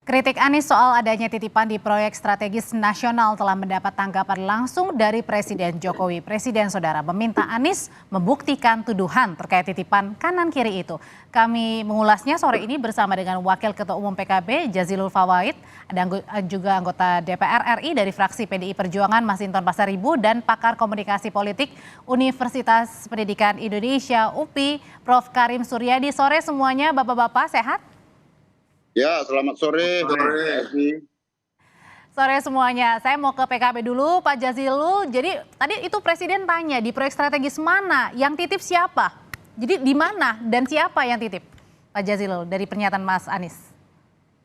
Kritik Anies soal adanya titipan di proyek strategis nasional telah mendapat tanggapan langsung dari Presiden Jokowi. Presiden Saudara meminta Anies membuktikan tuduhan terkait titipan kanan kiri itu. Kami mengulasnya sore ini bersama dengan Wakil Ketua Umum PKB Jazilul Fawait, ada juga anggota DPR RI dari fraksi PDI Perjuangan Masinton Pasaribu dan pakar komunikasi politik Universitas Pendidikan Indonesia UPI Prof. Karim Suryadi. Sore semuanya, Bapak-bapak sehat? Ya, selamat sore. Sore semuanya, saya mau ke PKB dulu Pak Jazilul. Jadi tadi itu Presiden tanya di proyek strategis mana, yang titip siapa? Jadi di mana dan siapa yang titip? Pak Jazilul dari pernyataan Mas Anies.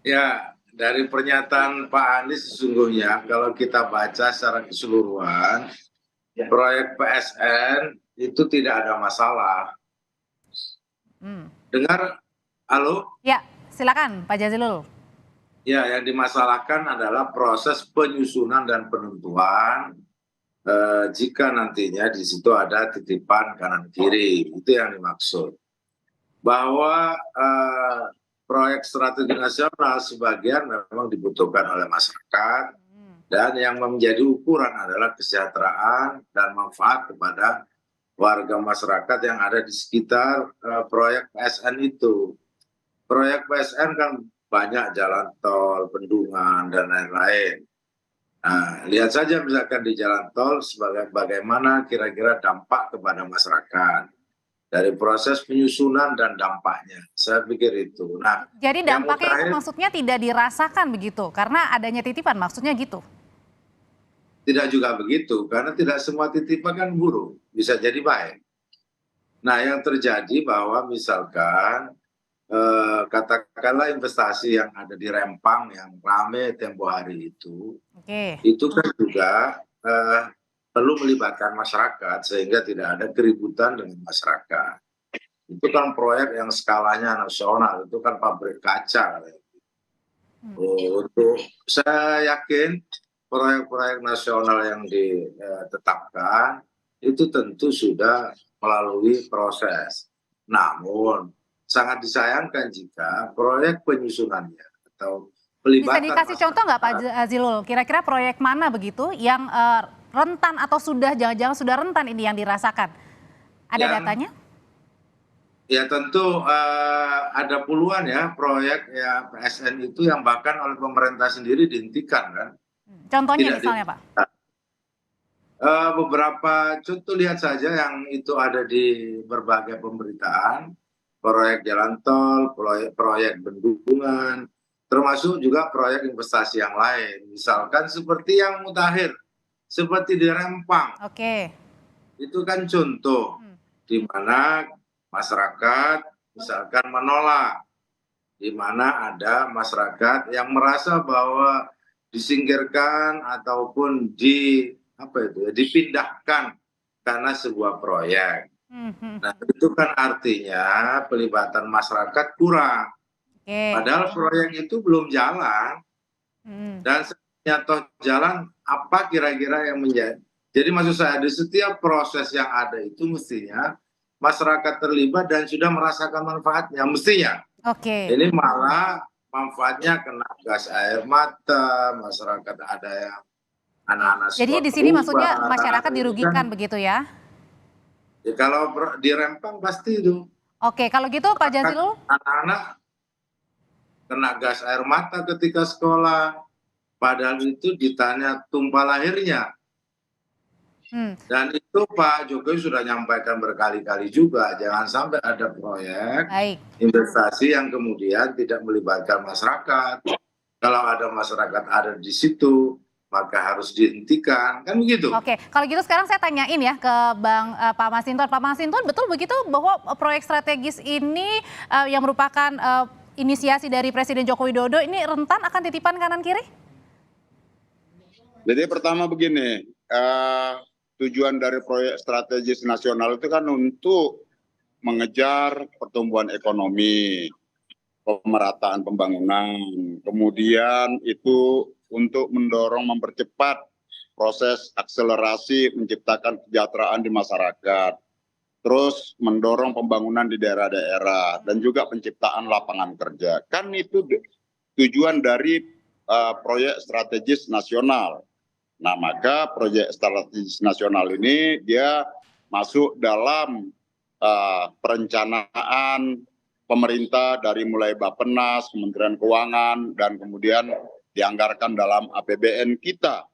Ya, dari pernyataan Pak Anies sesungguhnya kalau kita baca secara keseluruhan, proyek PSN itu tidak ada masalah. Dengar, halo? Ya, silakan Pak Jazilul. Ya, yang dimasalahkan adalah proses penyusunan dan penentuan jika nantinya di situ ada titipan kanan kiri, itu yang dimaksud. Bahwa proyek strategi nasional sebagian memang dibutuhkan oleh masyarakat dan yang menjadi ukuran adalah kesejahteraan dan manfaat kepada warga masyarakat yang ada di sekitar proyek PSN itu. Proyek PSN kan banyak jalan tol, bendungan, dan lain-lain. Nah, lihat saja misalkan di jalan tol sebagai bagaimana kira-kira dampak kepada masyarakat dari proses penyusunan dan dampaknya. Saya pikir itu. Nah, jadi dampaknya itu maksudnya tidak dirasakan begitu karena adanya titipan, maksudnya gitu? Tidak juga begitu, karena tidak semua titipan kan buruk, bisa jadi baik. Nah, yang terjadi bahwa misalkan katakanlah investasi yang ada di Rempang yang rame tempo hari itu kan juga perlu melibatkan masyarakat sehingga tidak ada keributan dengan masyarakat. Itu kan proyek yang skalanya nasional, itu kan pabrik kaca. Untuk saya yakin proyek-proyek nasional yang ditetapkan itu tentu sudah melalui proses. Namun sangat disayangkan jika proyek penyusunannya atau pelibatan. Bisa dikasih contoh nggak Pak Jazilul? Kira-kira proyek mana begitu yang rentan atau sudah jangan-jangan sudah rentan ini yang dirasakan? Ada datanya? Ya tentu ada puluhan ya proyek ya PSN itu yang bahkan oleh pemerintah sendiri dihentikan kan. Contohnya misalnya Pak? Beberapa contoh lihat saja yang itu ada di berbagai pemberitaan. Proyek jalan tol, proyek bendungan, termasuk juga proyek investasi yang lain. Misalkan seperti yang mutakhir, seperti di Rempang. Itu kan contoh di mana masyarakat misalkan menolak, di mana ada masyarakat yang merasa bahwa disingkirkan ataupun dipindahkan karena sebuah proyek. Nah, itu kan artinya pelibatan masyarakat kurang. Padahal proyek itu belum jalan. Dan nyata jalan, apa kira-kira yang menjadi. Jadi maksud saya, di setiap proses yang ada itu mestinya masyarakat terlibat dan sudah merasakan manfaatnya, mestinya. Ini malah manfaatnya kena gas air mata, masyarakat ada yang anak-anak sekolah. Jadi di sini maksudnya masyarakat dirugikan begitu ya? Ya, kalau di Rempang pasti itu. Kalau gitu Pak Jazilul? Anak-anak kena gas air mata ketika sekolah, padahal itu ditanya tumpah lahirnya. Dan itu Pak Jokowi sudah nyampaikan berkali-kali juga, jangan sampai ada proyek investasi yang kemudian tidak melibatkan masyarakat. Kalau ada masyarakat ada di situ, maka harus dihentikan, kan begitu. Kalau gitu sekarang saya tanyain ya ke Pak Masinton. Pak Masinton, betul begitu bahwa proyek strategis ini yang merupakan inisiasi dari Presiden Joko Widodo ini rentan akan titipan kanan kiri? Jadi pertama begini, tujuan dari proyek strategis nasional itu kan untuk mengejar pertumbuhan ekonomi, pemerataan pembangunan, kemudian itu untuk mendorong mempercepat proses akselerasi menciptakan kesejahteraan di masyarakat, terus mendorong pembangunan di daerah-daerah dan juga penciptaan lapangan kerja. Kan itu tujuan dari proyek strategis nasional. Nah, maka proyek strategis nasional ini dia masuk dalam perencanaan pemerintah dari mulai Bappenas, Kementerian Keuangan, dan kemudian dianggarkan dalam APBN kita.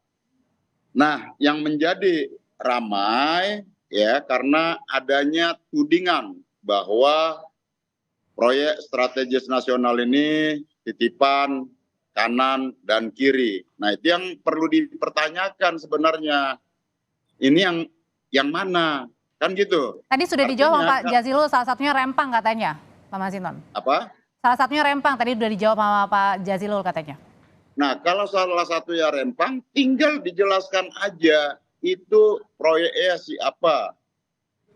Nah, yang menjadi ramai ya karena adanya tudingan bahwa proyek strategis nasional ini titipan kanan dan kiri. Nah, itu yang perlu dipertanyakan sebenarnya. Ini yang mana? Kan gitu. Tadi sudah dijawab sama Pak Jazilul, salah satunya Rempang katanya, Pak Masinton. Apa? Salah satunya Rempang, tadi sudah dijawab sama Pak Jazilul katanya. Nah, kalau salah satu ya Rempang, tinggal dijelaskan aja itu proyeknya siapa,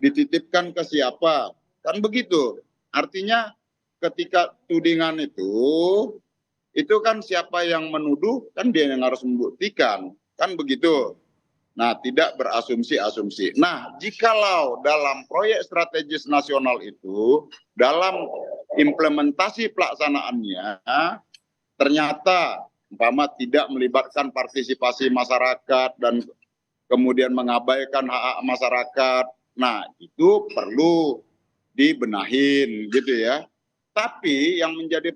dititipkan ke siapa, kan begitu. Artinya ketika tudingan itu kan siapa yang menuduh, kan dia yang harus membuktikan, kan begitu. Nah, tidak berasumsi-asumsi. Nah, jikalau dalam proyek strategis nasional itu, dalam implementasi pelaksanaannya, ternyata umpama tidak melibatkan partisipasi masyarakat dan kemudian mengabaikan hak-hak masyarakat. Nah, itu perlu dibenahin gitu ya. Tapi yang menjadi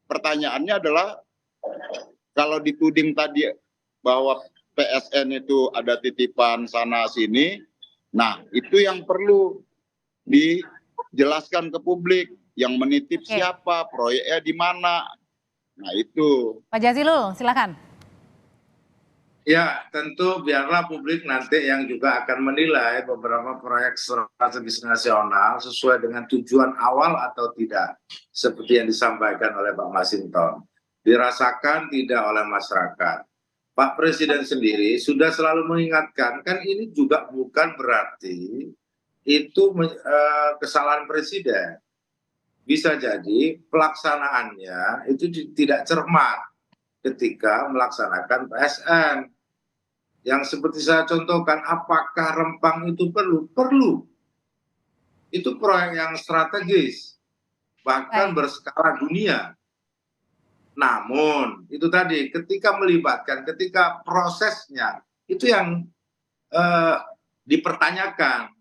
pertanyaannya adalah kalau dituding tadi bahwa PSN itu ada titipan sana sini, nah itu yang perlu dijelaskan ke publik, yang menitip siapa, proyeknya di mana. Nah itu. Pak Jazilul, silakan. Ya, tentu biarlah publik nanti yang juga akan menilai beberapa proyek strategis nasional sesuai dengan tujuan awal atau tidak. Seperti yang disampaikan oleh Pak Masinton. Dirasakan tidak oleh masyarakat. Pak Presiden sendiri sudah selalu mengingatkan, kan ini juga bukan berarti itu kesalahan Presiden. Bisa jadi pelaksanaannya itu tidak cermat ketika melaksanakan PSN. Yang seperti saya contohkan, apakah Rempang itu perlu? Perlu. Itu proyek yang strategis, bahkan berskala dunia. Namun, itu tadi, ketika melibatkan, ketika prosesnya, itu yang dipertanyakan.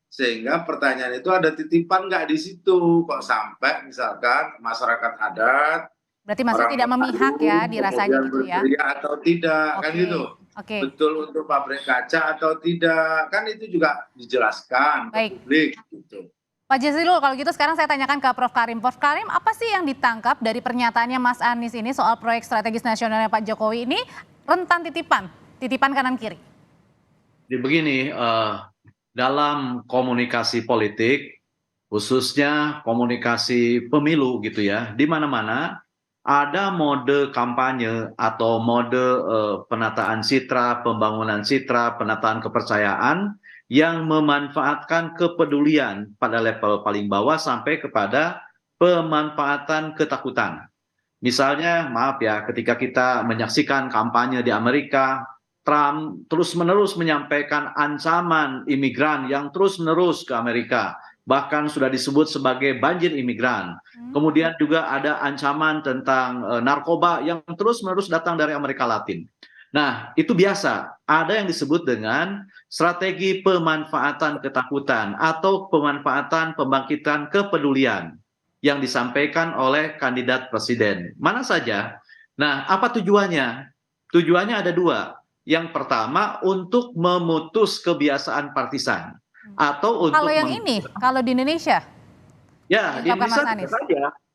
Sehingga pertanyaan itu ada titipan nggak di situ? Kok sampai misalkan masyarakat adat, berarti maksud tidak memihak ya dirasanya gitu ya? Atau tidak, kan gitu. Betul untuk pabrik kaca atau tidak, kan itu juga dijelaskan ke publik gitu. Pak Jazilul, kalau gitu sekarang saya tanyakan ke Prof. Karim. Prof. Karim, apa sih yang ditangkap dari pernyataannya Mas Anies ini soal proyek strategis nasionalnya Pak Jokowi ini rentan titipan kanan kiri? Jadi begini, dalam komunikasi politik, khususnya komunikasi pemilu gitu ya, di mana-mana ada mode kampanye atau mode penataan citra, pembangunan citra, penataan kepercayaan yang memanfaatkan kepedulian pada level paling bawah sampai kepada pemanfaatan ketakutan. Misalnya, maaf ya, ketika kita menyaksikan kampanye di Amerika, Trump terus-menerus menyampaikan ancaman imigran yang terus-menerus ke Amerika. Bahkan sudah disebut sebagai banjir imigran. Kemudian juga ada ancaman tentang narkoba yang terus-menerus datang dari Amerika Latin. Nah, itu biasa. Ada yang disebut dengan strategi pemanfaatan ketakutan atau pemanfaatan pembangkitan kepedulian yang disampaikan oleh kandidat presiden. Mana saja? Nah, apa tujuannya? Tujuannya ada dua. Yang pertama, untuk memutus kebiasaan partisan. Atau untuk kalau yang ini, kalau di Indonesia? Ya, di Indonesia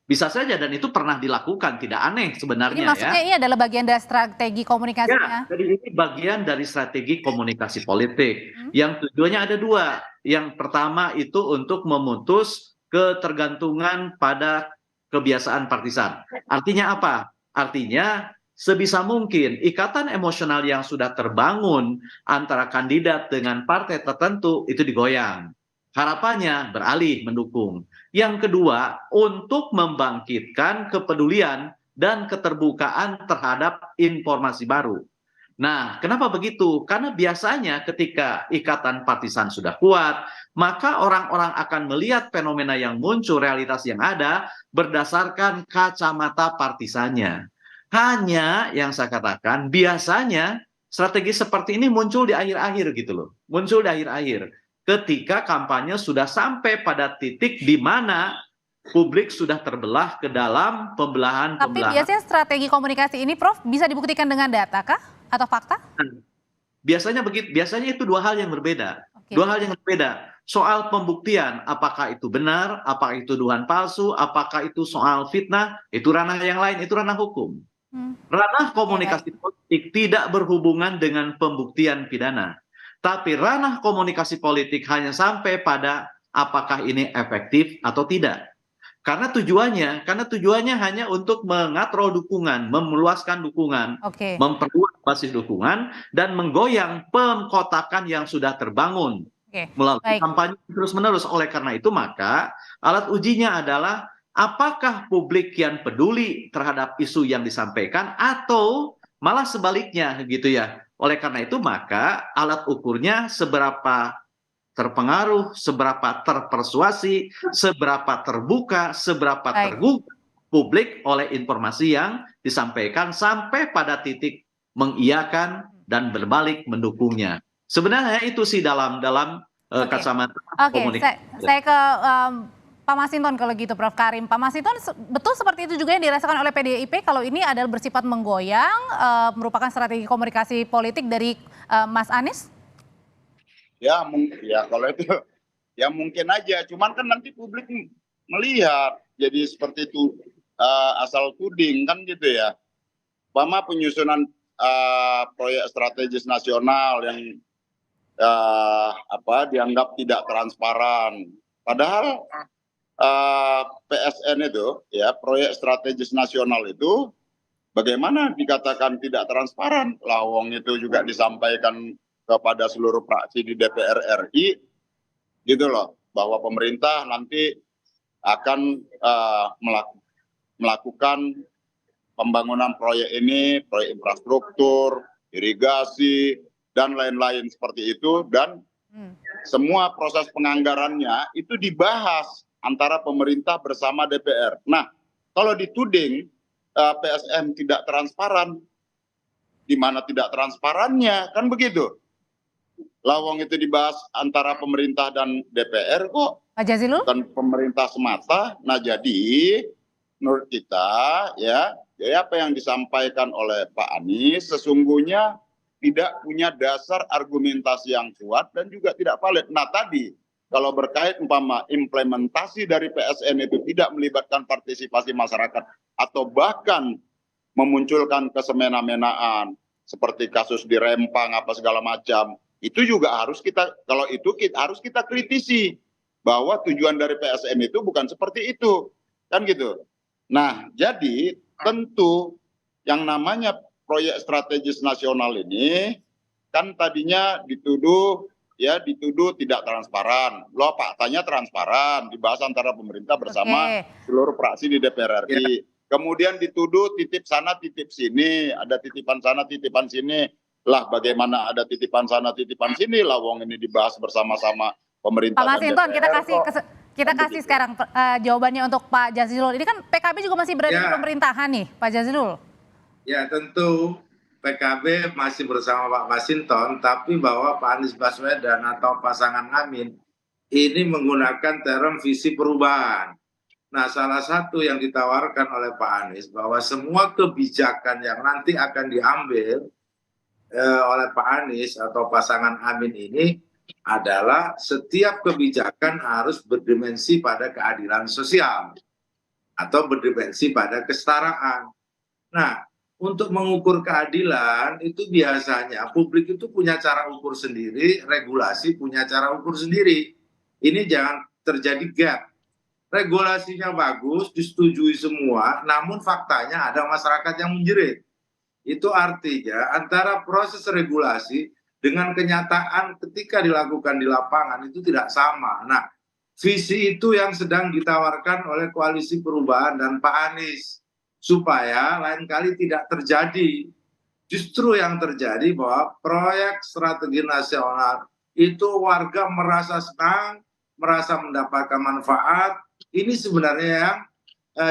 bisa saja dan itu pernah dilakukan, tidak aneh sebenarnya. Ini maksudnya ini adalah bagian dari strategi komunikasinya? Ya, jadi ini bagian dari strategi komunikasi politik. Yang tujuannya ada dua. Yang pertama itu untuk memutus ketergantungan pada kebiasaan partisan. Artinya apa? Artinya sebisa mungkin ikatan emosional yang sudah terbangun antara kandidat dengan partai tertentu itu digoyang. Harapannya beralih mendukung. Yang kedua, untuk membangkitkan kepedulian dan keterbukaan terhadap informasi baru. Nah, kenapa begitu? Karena biasanya ketika ikatan partisan sudah kuat, maka orang-orang akan melihat fenomena yang muncul, realitas yang ada berdasarkan kacamata partisannya. Hanya yang saya katakan, biasanya strategi seperti ini muncul di akhir-akhir gitu loh. Muncul di akhir-akhir. Ketika kampanye sudah sampai pada titik di mana publik sudah terbelah ke dalam Tapi pembelahan-pembelahan. biasanya strategi komunikasi ini, Prof, bisa dibuktikan dengan data kah? Atau fakta? Biasanya begitu, biasanya itu dua hal yang berbeda. Oke. Dua hal yang berbeda. Soal pembuktian, apakah itu benar, apakah itu tuduhan palsu, apakah itu soal fitnah, itu ranah yang lain, itu ranah hukum. Ranah komunikasi politik tidak berhubungan dengan pembuktian pidana. Tapi ranah komunikasi politik hanya sampai pada apakah ini efektif atau tidak. Karena tujuannya hanya untuk mengatrol dukungan, meluaskan dukungan, Oke. memperluas basis dukungan, dan menggoyang pengkotakan yang sudah terbangun Oke. melalui Baik. kampanye terus-menerus. Oleh karena itu, maka alat ujinya adalah apakah publik yang peduli terhadap isu yang disampaikan atau malah sebaliknya gitu ya. Oleh karena itu, maka alat ukurnya seberapa terpengaruh, seberapa terpersuasi, seberapa terbuka, seberapa Baik. tergugah publik oleh informasi yang disampaikan sampai pada titik mengiyakan dan berbalik mendukungnya. Sebenarnya itu sih dalam Oke. kacamata Oke, komunikasi. saya ke Pak Masinton kalau gitu, Prof. Karim. Pak Masinton, betul seperti itu juga yang dirasakan oleh PDIP kalau ini adalah bersifat menggoyang, merupakan strategi komunikasi politik dari Mas Anies? Ya, ya kalau itu ya mungkin aja. Cuman kan nanti publik melihat jadi seperti itu asal tuding kan gitu ya. Umpama penyusunan proyek strategis nasional yang dianggap tidak transparan. Padahal PSN itu ya proyek strategis nasional itu bagaimana dikatakan tidak transparan? Lawang itu juga disampaikan kepada seluruh fraksi di DPR RI gitu loh, bahwa pemerintah nanti akan melakukan pembangunan proyek ini, proyek infrastruktur, irigasi, dan lain-lain seperti itu, dan semua proses penganggarannya itu dibahas antara pemerintah bersama DPR. Nah, kalau dituding PSN tidak transparan, di mana tidak transparannya, kan begitu. Lawang itu dibahas antara pemerintah dan DPR kok, Pak Jazilul? bukan pemerintah semata. Nah, jadi menurut kita ya apa yang disampaikan oleh Pak Anies sesungguhnya tidak punya dasar argumentasi yang kuat dan juga tidak valid. Nah, tadi kalau berkait umpama implementasi dari PSN itu tidak melibatkan partisipasi masyarakat atau bahkan memunculkan kesemena-menaan seperti kasus di Rempang apa segala macam, itu juga harus kita, kalau itu harus kita kritisi bahwa tujuan dari PSN itu bukan seperti itu, kan gitu. Nah, jadi tentu yang namanya proyek strategis nasional ini kan tadinya dituduh tidak transparan. Loh, faktanya transparan, dibahas antara pemerintah bersama seluruh fraksi di DPR RI. Kemudian dituduh titip sana titip sini, ada titipan sana titipan sini. Lah bagaimana ada titipan sana titipan sini, lawang ini dibahas bersama-sama pemerintah. Pak Masinton, dan DPR, kita kasih sekarang jawabannya untuk Pak Jazilul. Ini kan PKB juga masih berada di pemerintahan nih, Pak Jazilul. Ya, tentu PKB masih bersama Pak Masinton, tapi bahwa Pak Anies Baswedan atau pasangan Amin ini menggunakan term visi perubahan. Nah, salah satu yang ditawarkan oleh Pak Anies bahwa semua kebijakan yang nanti akan diambil oleh Pak Anies atau pasangan Amin ini adalah setiap kebijakan harus berdimensi pada keadilan sosial atau berdimensi pada kesetaraan. Nah, untuk mengukur keadilan itu biasanya publik itu punya cara ukur sendiri, regulasi punya cara ukur sendiri. Ini jangan terjadi gap. Regulasinya bagus, disetujui semua, namun faktanya ada masyarakat yang menjerit. Itu artinya antara proses regulasi dengan kenyataan ketika dilakukan di lapangan itu tidak sama. Nah, visi itu yang sedang ditawarkan oleh Koalisi Perubahan dan Pak Anies supaya lain kali tidak terjadi justru yang terjadi bahwa proyek strategi nasional itu warga merasa senang, merasa mendapatkan manfaat. Ini sebenarnya yang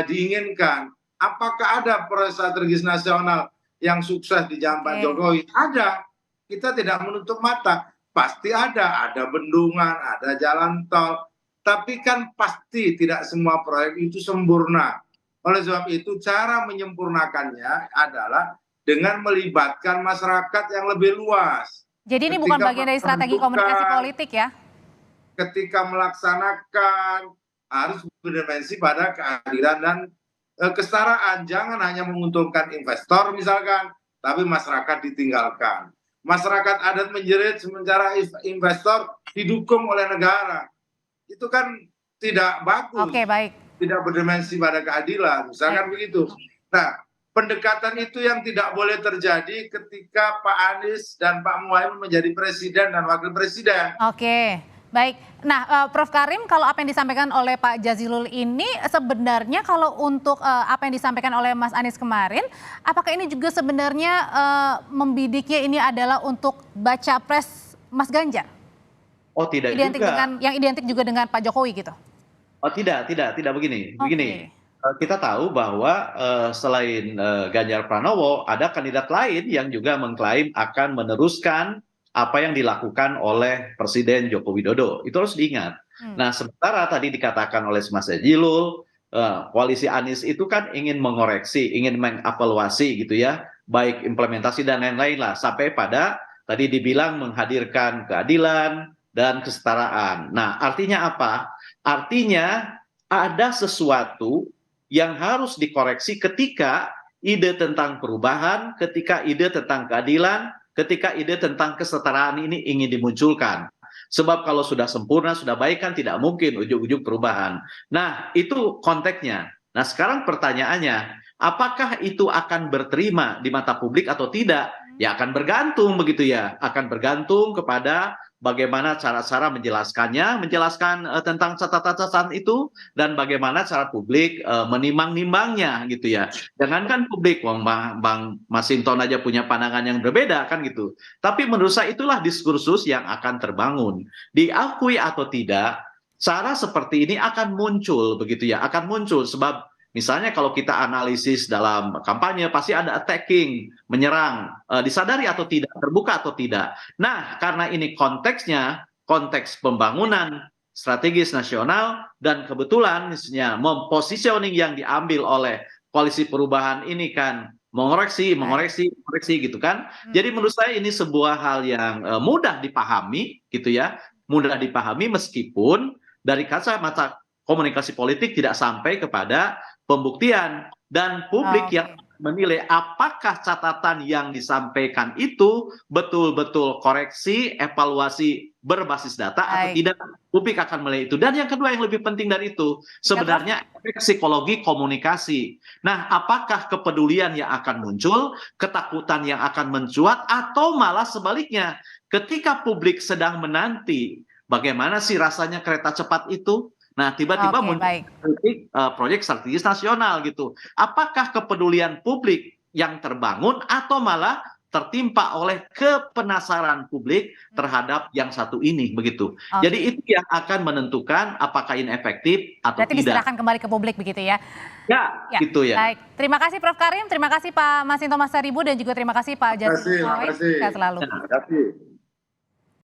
diinginkan. Apakah ada proyek strategis nasional yang sukses di zaman Pak Jokowi? Ada. Kita tidak menutup mata. Pasti ada bendungan, ada jalan tol. Tapi kan pasti tidak semua proyek itu sempurna. Oleh sebab itu cara menyempurnakannya adalah dengan melibatkan masyarakat yang lebih luas. Jadi ini bukan bagian dari strategi komunikasi politik ya? Ketika melaksanakan harus berdimensi pada keadilan dan kesetaraan. Jangan hanya menguntungkan investor misalkan, tapi masyarakat ditinggalkan. Masyarakat adat menjerit sementara investor didukung oleh negara. Itu kan tidak bagus. Oke, baik. Tidak berdimensi pada keadilan, misalkan begitu. Nah, pendekatan itu yang tidak boleh terjadi ketika Pak Anies dan Pak Muhaimin menjadi presiden dan wakil presiden. Oke, baik. Nah, Prof. Karim, kalau apa yang disampaikan oleh Pak Jazilul ini sebenarnya kalau untuk apa yang disampaikan oleh Mas Anies kemarin, apakah ini juga sebenarnya membidiknya ini adalah untuk baca pres Mas Ganjar? Oh, tidak identik juga. Yang identik juga dengan Pak Jokowi gitu? Oh, tidak begini. Begini, kita tahu bahwa selain Ganjar Pranowo, ada kandidat lain yang juga mengklaim akan meneruskan apa yang dilakukan oleh Presiden Joko Widodo. Itu harus diingat. Nah, sementara tadi dikatakan oleh Mas Jazilul, koalisi Anies itu kan ingin mengoreksi, ingin mengevaluasi gitu ya, baik implementasi dan lain-lain lah, sampai pada tadi dibilang menghadirkan keadilan dan kesetaraan. Nah, artinya apa? Artinya ada sesuatu yang harus dikoreksi ketika ide tentang perubahan, ketika ide tentang keadilan, ketika ide tentang kesetaraan ini ingin dimunculkan. Sebab kalau sudah sempurna, sudah baik kan tidak mungkin ujung-ujung perubahan. Nah, itu konteksnya. Nah, sekarang pertanyaannya, apakah itu akan berterima di mata publik atau tidak? Ya akan bergantung begitu ya, akan bergantung kepada bagaimana cara-cara menjelaskannya, menjelaskan tentang catatan-catatan itu, dan bagaimana cara publik menimang-nimangnya gitu ya. Jangankan publik, Bang Masinton aja punya pandangan yang berbeda kan gitu. Tapi menurut saya itulah diskursus yang akan terbangun. Diakui atau tidak, cara seperti ini akan muncul begitu ya, akan muncul sebab misalnya kalau kita analisis dalam kampanye pasti ada attacking, menyerang, disadari atau tidak, terbuka atau tidak. Nah, karena ini konteksnya, konteks pembangunan strategis nasional dan kebetulan misalnya mempositioning yang diambil oleh koalisi perubahan ini kan mengoreksi gitu kan. Jadi menurut saya ini sebuah hal yang mudah dipahami gitu ya, mudah dipahami meskipun dari kacamata komunikasi politik tidak sampai kepada pembuktian dan publik yang menilai apakah catatan yang disampaikan itu betul-betul koreksi, evaluasi berbasis data atau tidak. Publik akan menilai itu. Dan yang kedua yang lebih penting dari itu, sebenarnya efek psikologi komunikasi. Nah, apakah kepedulian yang akan muncul, ketakutan yang akan mencuat, atau malah sebaliknya, ketika publik sedang menanti bagaimana sih rasanya kereta cepat itu? Nah, tiba-tiba muncul proyek strategis nasional gitu. Apakah kepedulian publik yang terbangun atau malah tertimpa oleh kepenasaran publik terhadap yang satu ini begitu. Jadi itu yang akan menentukan apakah ini efektif atau berarti tidak. diserahkan kembali ke publik begitu ya. Ya, gitu ya. Baik, terima kasih Prof. Karim, terima kasih Pak Masinton Pasaribu dan juga terima kasih Pak Jazilul. Terima kasih. Sehat selalu. Terima kasih.